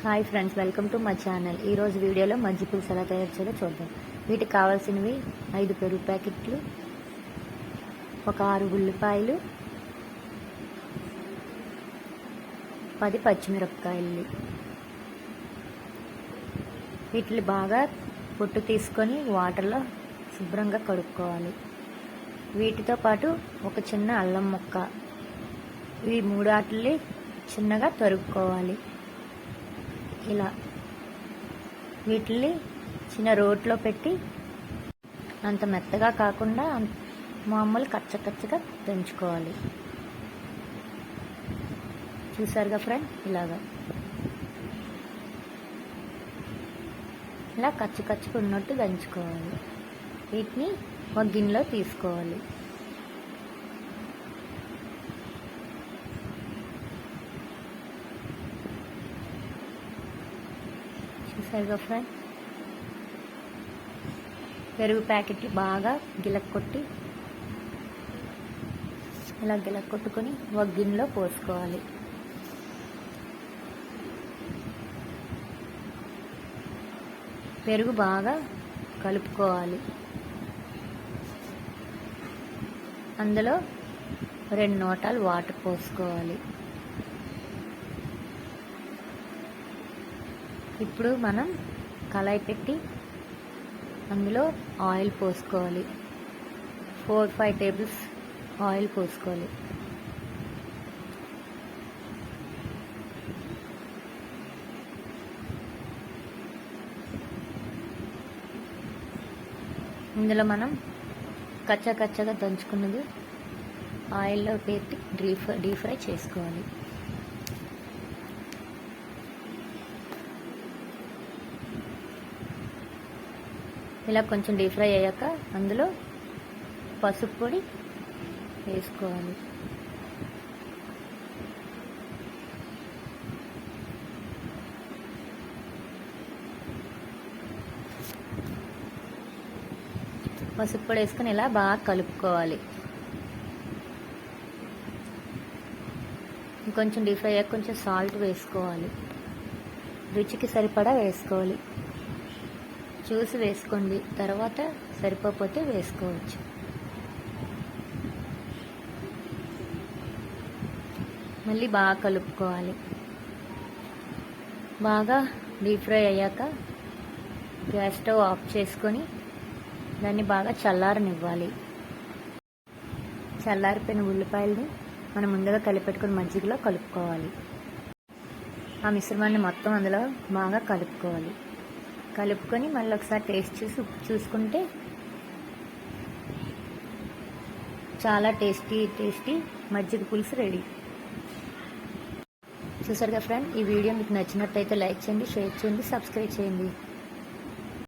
Hi friends, welcome to my channel. ఈరోజు వీడియోలో మజ్జిగ పులుసు ఎలా తయారు చేయాలో చూద్దాం. వీటికి కావాల్సినవి 5 పెరుగు ప్యాకెట్లు, ఒక 6 ఉల్లిపాయలు, 10 పచ్చిమిరపకాయలు. వీటిని బాగా పొట్టు తీసుకొని వాటర్లో శుభ్రంగా కడుక్కోవాలి. వీటితో పాటు ఒక చిన్న అల్లం ముక్క, ఈ 3 ఆటల్ని చిన్నగా తరుక్కోవాలి. ఇలా వీటిని చిన్న రోట్లో పెట్టి అంత మెత్తగా కాకుండా మామూలు కచ్చకచ్చగా దంచుకోవాలి. చూసారుగా ఫ్రెండ్, ఇలా కచ్చకచ్చగా ఉన్నట్టు దంచుకోవాలి. వీటిని ఒక గిన్నెలో తీసుకోవాలి. చూసారుగా ఫ్రెండ్, పెరుగు ప్యాకెట్లు బాగా గిలక్కొట్టి ఇలా గిలక్కొట్టుకొని ఒక గిన్నెలో పోసుకోవాలి. పెరుగు బాగా కలుపుకోవాలి. అందులో 2 లోటాలు వాటర్ పోసుకోవాలి. ఇప్పుడు మనం కళాయి పెట్టి అందులో ఆయిల్ పోసుకోవాలి. 4-5 టేబుల్స్ ఆయిల్ పోసుకోవాలి. ఇందులో మనం కచ్చగా దంచుకున్నది ఆయిల్లో పెట్టి డీప్ ఫ్రై చేసుకోవాలి. ఇలా కొంచెం డీప్ ఫ్రై అయ్యాక అందులో పసుపు పొడి వేసుకోవాలి. పసుపు పొడి వేసుకొని ఇలా బాగా కలుపుకోవాలి. ఇంకొంచెం డీప్ ఫ్రై అయ్యాక కొంచెం సాల్ట్ వేసుకోవాలి. రుచికి సరిపడా వేసుకోవాలి. చూసి వేసుకోండి, తర్వాత సరిపోతే వేసుకోవచ్చు. మళ్ళీ బాగా కలుపుకోవాలి. బాగా డీప్ ఫ్రై అయ్యాక గ్యాస్ స్టవ్ ఆఫ్ చేసుకొని దాన్ని బాగా చల్లారనివ్వాలి. చల్లారిపోయిన ఉల్లిపాయలని మనం ముందుగా కలిపెట్టుకుని మజ్జిగలో కలుపుకోవాలి. ఆ మిశ్రమాన్ని మొత్తం అందులో బాగా కలుపుకొని మళ్ళీ ఒకసారి టేస్ట్ చూసుకుంటే చాలా టేస్టీ మజ్జిగ పులుసు రెడీ. చూసారుగా ఫ్రెండ్, ఈ వీడియో మీకు నచ్చినట్టయితే లైక్ చేయండి, షేర్ చేయండి, సబ్స్క్రైబ్ చేయండి.